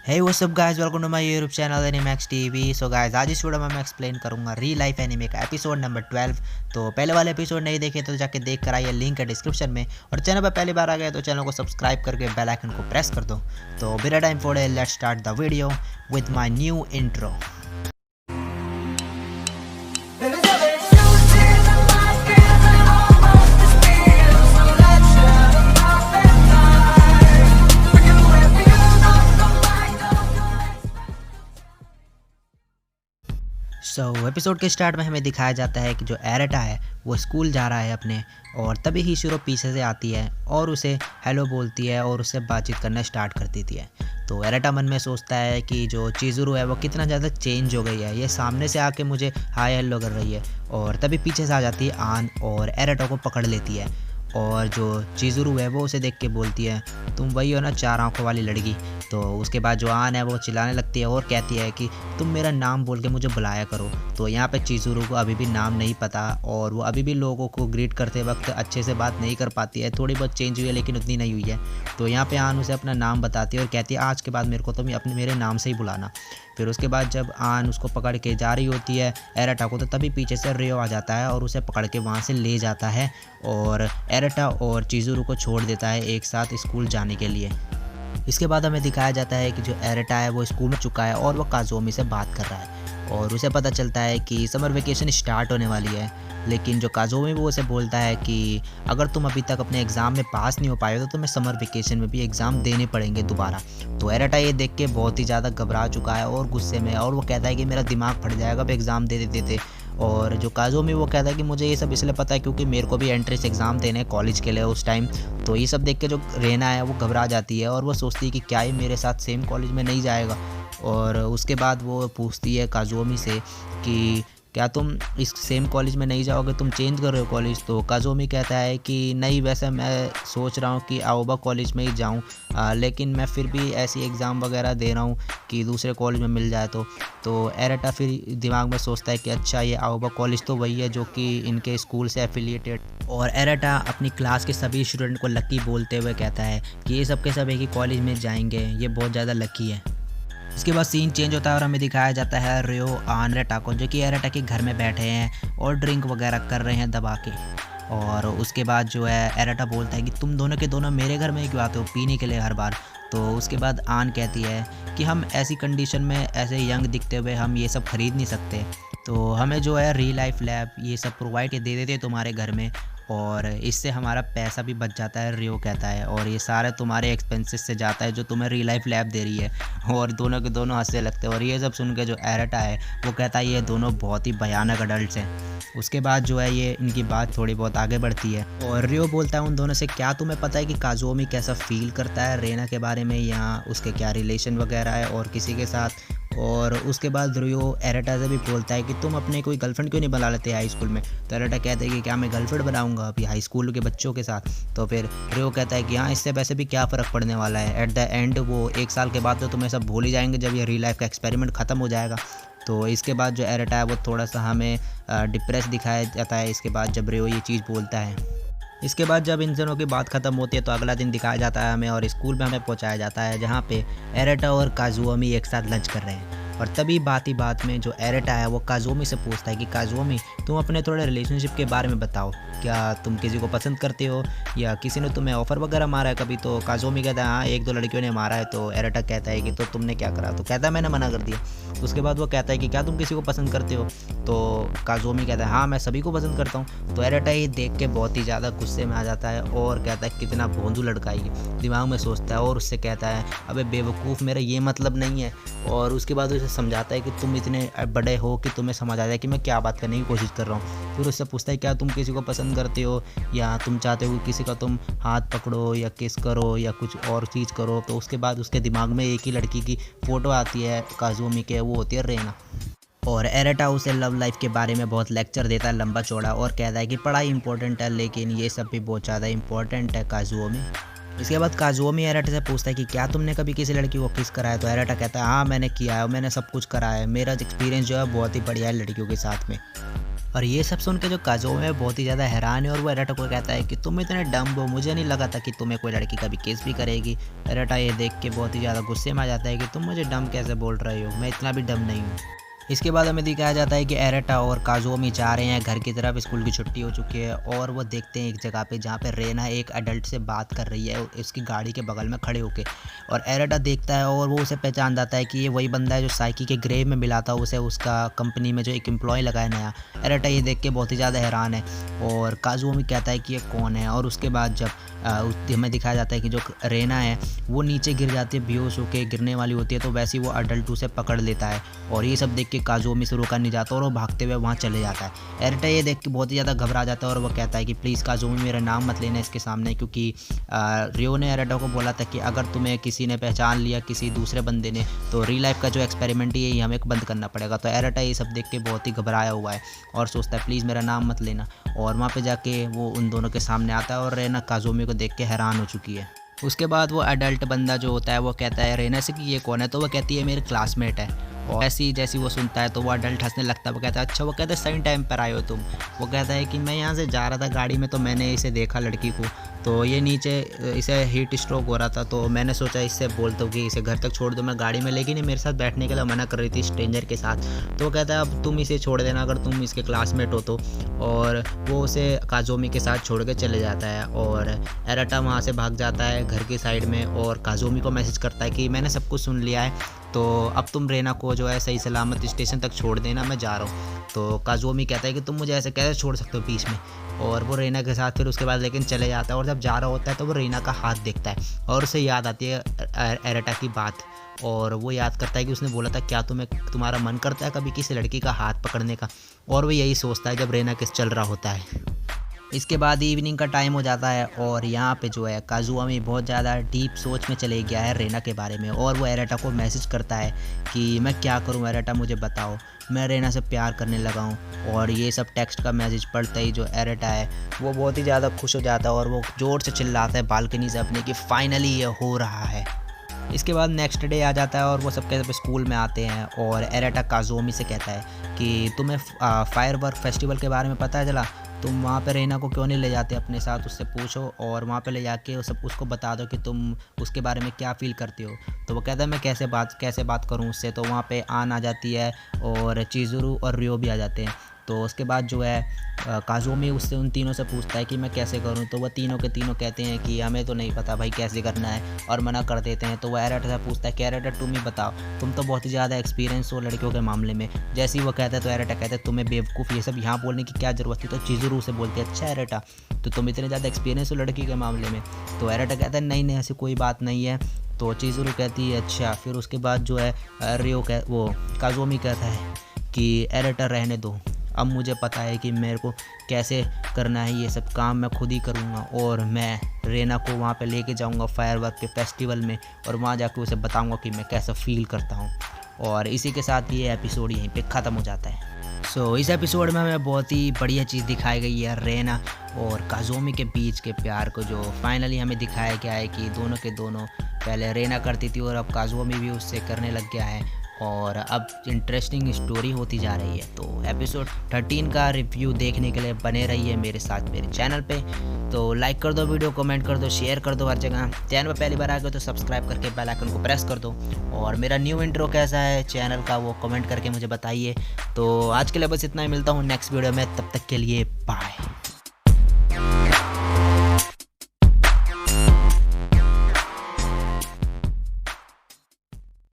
Hey what's up guys, welcome to my YouTube channel Animax TV. So guys, आज इस video में मैं explain करूंगा रियल लाइफ एनिमे का एपिसोड नंबर 12। तो पहले वाले एपिसोड नहीं देखे तो जाके देख कर आइए, लिंक है डिस्क्रिप्शन में। और चैनल पर पहली बार आ गए तो चैनल को सब्सक्राइब करके बेल आइकन को प्रेस कर दो। तो बिना टाइम फोड़े let's start the video with my new intro. Episode के स्टार्ट में हमें दिखाया जाता है कि जो एरेटा है वो स्कूल जा रहा है अपने, और तभी ही शिरो पीछे से आती है और उसे हेलो बोलती है और उससे बातचीत करना स्टार्ट कर देती है। तो एरेटा मन में सोचता है कि जो चिज़ुरू है वो कितना ज़्यादा चेंज हो गई है, ये सामने से आके मुझे हाय हेलो कर रही है। और तभी पीछे से आ जाती है आन और एरेटा को पकड़ लेती है। और जो चिज़ुरू है वो उसे देख के बोलती है, तुम वही हो ना चार आंखों वाली लड़की। तो उसके बाद जो आन है वो चिल्लाने लगती है और कहती है कि तुम मेरा नाम बोल के मुझे बुलाया करो। तो यहाँ पे चिज़ुरू को अभी भी नाम नहीं पता और वो अभी भी लोगों को ग्रीट करते वक्त अच्छे से बात नहीं कर पाती है। थोड़ी बहुत चेंज हुई है लेकिन उतनी नहीं हुई है। तो यहाँ पे आन उसे अपना नाम बताती है और कहती है आज के बाद मेरे को तुम अपने मेरे नाम से ही बुलाना। फिर उसके बाद जब आन उसको पकड़ के जा रही होती है एरेटा को, तो तभी पीछे से रियो आ जाता है और उसे पकड़ के वहाँ से ले जाता है और एरेटा और चिज़ुरू को छोड़ देता है एक साथ स्कूल जाने के लिए। इसके बाद हमें दिखाया जाता है कि जो एरेटा है वो स्कूल में चुका है और वो काज़ोमी से बात कर रहा है और उसे पता चलता है कि समर वेकेशन स्टार्ट होने वाली है। लेकिन जो काज़ोमी वो उसे बोलता है कि अगर तुम अभी तक अपने एग्ज़ाम में पास नहीं हो पाए तो तुम्हें समर वेकेशन में भी एग्ज़ाम देने पड़ेंगे दोबारा। तो एरेटा ये देख के बहुत ही ज़्यादा घबरा चुका है और गुस्से में, और वो कहता है कि मेरा दिमाग फट जाएगा अब एग्ज़ाम देते देते। और जो काज़ोमी वो कहता है कि मुझे ये सब इसलिए पता है क्योंकि मेरे को भी एंट्रेंस एग्ज़ाम देने हैं कॉलेज के लिए उस टाइम। तो ये सब देख के जो रेना है वो घबरा जाती है और वो सोचती है कि क्या ये मेरे साथ सेम कॉलेज में नहीं जाएगा। और उसके बाद वो पूछती है काज़ोमी से कि क्या तुम इस सेम कॉलेज में नहीं जाओगे, तुम चेंज कर रहे हो कॉलेज। तो काज़ोमी कहता है कि नहीं, वैसे मैं सोच रहा हूँ कि आओबा कॉलेज में ही जाऊँ, लेकिन मैं फिर भी ऐसी एग्ज़ाम वगैरह दे रहा हूँ कि दूसरे कॉलेज में मिल जाए। तो एरेटा फिर दिमाग में सोचता है कि अच्छा ये आओबा कॉलेज तो वही है जो कि इनके स्कूल से एफिलिएटेड। और एरेटा अपनी क्लास के सभी स्टूडेंट को लकी बोलते हुए कहता है कि ये सब के सब एक ही कॉलेज में जाएंगे, ये बहुत ज़्यादा लकी है। इसके बाद सीन चेंज होता है और हमें दिखाया जाता है रियो आन एरेटा को, जो कि एरेटा के घर में बैठे हैं और ड्रिंक वगैरह कर रहे हैं दबा के। और उसके बाद जो है एरेटा बोलता है कि तुम दोनों के दोनों मेरे घर में क्यों आते हो पीने के लिए हर बार। तो उसके बाद आन कहती है कि हम ऐसी कंडीशन में ऐसे यंग दिखते हुए हम ये सब ख़रीद नहीं सकते, तो हमें जो है रियल लाइफ लैब ये सब प्रोवाइड दे देते तुम्हारे घर में, और इससे हमारा पैसा भी बच जाता है रियो कहता है, और ये सारे तुम्हारे एक्सपेंसेस से जाता है जो तुम्हें रियल लाइफ लैब दे रही है। और दोनों के दोनों हंसने लगते हैं और ये सब सुन के जो एरेटा है वो कहता है ये दोनों बहुत ही भयानक अडल्ट्स हैं। उसके बाद जो है ये इनकी बात थोड़ी बहुत आगे बढ़ती है और रियो बोलता है उन दोनों से क्या तुम्हें पता है कि काज़ोमी कैसा फील करता है रेना के बारे में, या उसके क्या रिलेशन वगैरह है और किसी के साथ। और उसके बाद रियो एरेटा से भी बोलता है कि तुम अपने कोई गर्लफ्रेंड क्यों नहीं बना लेते हाई स्कूल में। तो एरेटा कहते हैं कि क्या मैं गर्लफ्रेंड बनाऊंगा अभी हाई स्कूल के बच्चों के साथ। तो फिर रियो कहता है कि हाँ, इससे वैसे भी क्या फ़र्क पड़ने वाला है, एट द एंड वो एक साल के बाद तो तुम्हें सब भूल ही जाएंगे जब ये रियल लाइफ का एक्सपेरिमेंट ख़त्म हो जाएगा। तो इसके बाद जो एरेटा है वो थोड़ा सा हमें डिप्रेस दिखाया जाता है इसके बाद जब रियो ये चीज़ बोलता है। इसके बाद जब इन दोनों की बात ख़त्म होती है तो अगला दिन दिखाया जाता है हमें और स्कूल में हमें पहुंचाया जाता है जहां पे एरेटा और काज़ुओमी एक साथ लंच कर रहे हैं। और तभी बात ही बात में जो एरेटा है वो काज़ुओमी से पूछता है कि काज़ुओमी तुम अपने थोड़े रिलेशनशिप के बारे में बताओ, क्या तुम किसी को पसंद करते हो या किसी ने तुम्हें ऑफ़र वगैरह मारा है कभी। तो काज़ुओमी कहता है हाँ, एक दो लड़कियों ने मारा है। तो एरेटा कहता है कि तो तुमने क्या करा। तो कहता है मैंने मना कर दिया। उसके बाद वो कहता है कि क्या तुम किसी को पसंद करते हो। तो काज़ुओमी कहता है हाँ, मैं सभी को पसंद करता हूँ। तो एरेटा ये देख के बहुत ही ज़्यादा गुस्से में आ जाता है और कहता है कितना भोंदू लड़का है, दिमाग में सोचता है और उससे कहता है अबे बेवकूफ़, मेरा ये मतलब नहीं है। और उसके बाद उसे समझाता है कि तुम इतने बड़े हो कि तुम्हें समझ आ जाए कि मैं क्या बात करने की कोशिश कर रहा हूँ। फिर उससे पूछता है क्या तुम किसी को पसंद करते हो या तुम चाहते हो किसी का तुम हाथ पकड़ो या किस करो या कुछ और चीज़ करो। तो उसके बाद उसके दिमाग में एक ही लड़की की फ़ोटो आती है काज़ुओमी के, वो होती है रेना। और एरेटा उसे लव लाइफ के बारे में बहुत लेक्चर देता है लंबा चौड़ा और कहता है कि पढ़ाई इंपॉर्टेंट है लेकिन ये सब भी बहुत ज़्यादा इंपॉर्टेंट है काज़ुओमी। इसके बाद काज़ुओमी एरेटा से पूछता है कि क्या तुमने कभी किसी लड़की को किस करा है। तो एरेटा कहता है हाँ, मैंने किया है, मैंने सब कुछ करा है, मेरा एक्सपीरियंस जो है बहुत ही बढ़िया है लड़कियों के साथ में। और ये सब सुन के जो काज़ोमी है बहुत ही ज़्यादा हैरान है और वो एरेटा को कहता है कि तुम इतने डम हो, मुझे नहीं लगा था कि तुम्हें कोई लड़की कभी किस भी करेगी। एरेटा ये देख के बहुत ही ज़्यादा गुस्से में आ जाता है कि तुम मुझे डम कैसे बोल रहे हो, मैं इतना भी डम नहीं हूँ। इसके बाद हमें दिखाया जाता है कि एरेटा और काज़ोमी जा रहे हैं घर की तरफ। स्कूल की छुट्टी हो चुकी है और वो देखते हैं एक जगह पे जहाँ पे रेना एक अडल्ट से बात कर रही है उसकी गाड़ी के बगल में खड़े होके। और एरेटा देखता है और वो उसे पहचान जाता है कि ये वही बंदा है जो साइकी के ग्रेव में मिला था उसे, उसका कंपनी में जो एक एम्प्लॉय लगा है नया। एरेटा ये देख के बहुत ही ज़्यादा हैरान है और काज़ोमी कहता है कि ये कौन है। और उसके बाद जब हमें दिखाया जाता है कि जो रेना है वो नीचे गिर जाती है, बेहोश होकर गिरने वाली होती है, तो वैसे ही वो अडल्ट उसे पकड़ लेता है। और ये सब देख के काज़ोमी से रोका नहीं जाता और वो भागते हुए वहाँ चले जाता है। एरेटा ये देख के बहुत ही ज़्यादा घबरा जाता है और वो कहता है कि प्लीज़ काज़ोमी मेरा नाम मत लेना इसके सामने, क्योंकि रियो ने एरेटा को बोला था कि अगर तुम्हें किसी ने पहचान लिया किसी दूसरे बंदे ने तो रियल लाइफ का जो एक्सपेरिमेंट है ये हमें बंद करना पड़ेगा। तो एरेटा ये सब देख के बहुत ही घबराया हुआ है और सोचता है प्लीज़ मेरा नाम मत लेना। और वहाँ पे जाके वो उन दोनों के सामने आता है और रेना काज़ोमी को देख के हैरान हो चुकी है। उसके बाद वो एडल्ट बंदा जो होता है वो कहता है रेना से कि ये कौन है, तो वो कहती है मेरे क्लासमेट है। और ऐसी जैसी वो सुनता है तो वो अडल्ट हंसने लगता है। वो कहता है अच्छा, वो कहता है सही टाइम पर आए हो तुम। वो कहता है कि मैं यहाँ से जा रहा था गाड़ी में तो मैंने इसे देखा लड़की को, तो ये नीचे इसे हीट स्ट्रोक हो रहा था तो मैंने सोचा इससे बोलता हूँ कि इसे घर तक छोड़ दो मैं गाड़ी में, लेकिन ये मेरे साथ बैठने के लिए मना कर रही थी स्ट्रेंजर के साथ। तो वो कहता है अब तुम इसे छोड़ देना अगर तुम इसके क्लासमेट हो तो। और वो उसे काज़ोमी के साथ छोड़ के चले जाता है और एरेटा वहाँ से भाग जाता है घर की साइड में और काज़ोमी को मैसेज करता है कि मैंने सब कुछ सुन लिया है तो अब तुम रेना को जो है सही सलामत स्टेशन तक छोड़ देना, मैं जा रहा हूँ। तो काज़ोमी कहता है कि तुम मुझे ऐसे कैसे छोड़ सकते हो बीच में। और वो रेना के साथ फिर उसके बाद लेकिन चले जाता है और जब जा रहा होता है तो वो रेना का हाथ देखता है और उसे याद आती है एरेटा की बात। और वो याद करता है कि उसने बोला था क्या तुम्हारा मन करता है कभी किसी लड़की का हाथ पकड़ने का। और वो यही सोचता है जब रेना किस चल रहा होता है। इसके बाद इवनिंग का टाइम हो जाता है और यहाँ पे जो है काज़ोमी बहुत ज़्यादा डीप सोच में चले गया है रेना के बारे में। और वो एरेटा को मैसेज करता है कि मैं क्या करूँ एरेटा, मुझे बताओ, मैं रेना से प्यार करने लगा हूँ। और ये सब टेक्स्ट का मैसेज पढ़ते ही जो एरेटा है वो बहुत ही ज़्यादा खुश हो जाता है और वो ज़ोर से चिल्लाता है बालकनी से अपने कि फ़ाइनली ये हो रहा है। इसके बाद नेक्स्ट डे आ जाता है और वो सबके सब स्कूल में आते हैं और एरेटा काज़ोमी से कहता है कि तुम्हें फायरवर्क फेस्टिवल के बारे में पता है चला, तुम वहाँ पे रेना को क्यों नहीं ले जाते अपने साथ, उससे पूछो और वहाँ पे ले जाके सब उसको बता दो कि तुम उसके बारे में क्या फ़ील करते हो। तो वो कहता है मैं कैसे बात करूँ उससे। तो वहाँ पे आन आ जाती है और चिज़ुरू और रियो भी आ जाते हैं। तो उसके बाद जो है काज़ोमी उससे उन तीनों से पूछता है कि मैं कैसे करूं। तो वह तीनों के तीनों कहते हैं कि हमें तो नहीं पता भाई कैसे करना है और मना कर देते हैं। तो वह एरेटा से पूछता है कि एरेटा तुम ही बताओ, तुम तो बहुत ही ज़्यादा एक्सपीरियंस हो लड़कियों के मामले में। जैसे ही वो कहता है तो एरेटा कहता है तुम्हें बेवकूफ़ ये सब यहाँ बोलने की क्या ज़रूरत थी। तो चिज़ुरू से बोलती है अच्छा एरेटा तो तुम इतने ज़्यादा एक्सपीरियंस हो लड़की के मामले में। तो एरेटा कहता है नहीं ऐसी कोई बात नहीं है। तो चिज़ुरू कहती है अच्छा। फिर उसके बाद जो है वो काज़ोमी कहता है कि एरेटा रहने दो, अब मुझे पता है कि मेरे को कैसे करना है, ये सब काम मैं खुद ही करूँगा और मैं रेना को वहाँ पे लेके जाऊँगा फायरवर्क के फेस्टिवल में और वहाँ जाके उसे बताऊँगा कि मैं कैसा फ़ील करता हूँ। और इसी के साथ ये एपिसोड यहीं पे ख़त्म हो जाता है। इस एपिसोड में हमें बहुत ही बढ़िया चीज़ दिखाई गई है रेना और काज़ोमी के बीच के प्यार को, जो फाइनली हमें दिखाया गया है कि दोनों के दोनों पहले रेना करती थी और अब काज़ोमी भी उससे करने लग गया है और अब इंटरेस्टिंग स्टोरी होती जा रही है। तो एपिसोड 13 का रिव्यू देखने के लिए बने रहिए मेरे साथ मेरे चैनल पे। तो लाइक कर दो वीडियो, कमेंट कर दो, शेयर कर दो हर जगह। चैनल पर पहली बार आ गए तो सब्सक्राइब करके बेल आइकन को प्रेस कर दो और मेरा न्यू इंट्रो कैसा है चैनल का वो कमेंट करके मुझे बताइए। तो आज के लिए बस इतना ही, मिलता हूँ नेक्स्ट वीडियो में, तब तक के लिए बाय।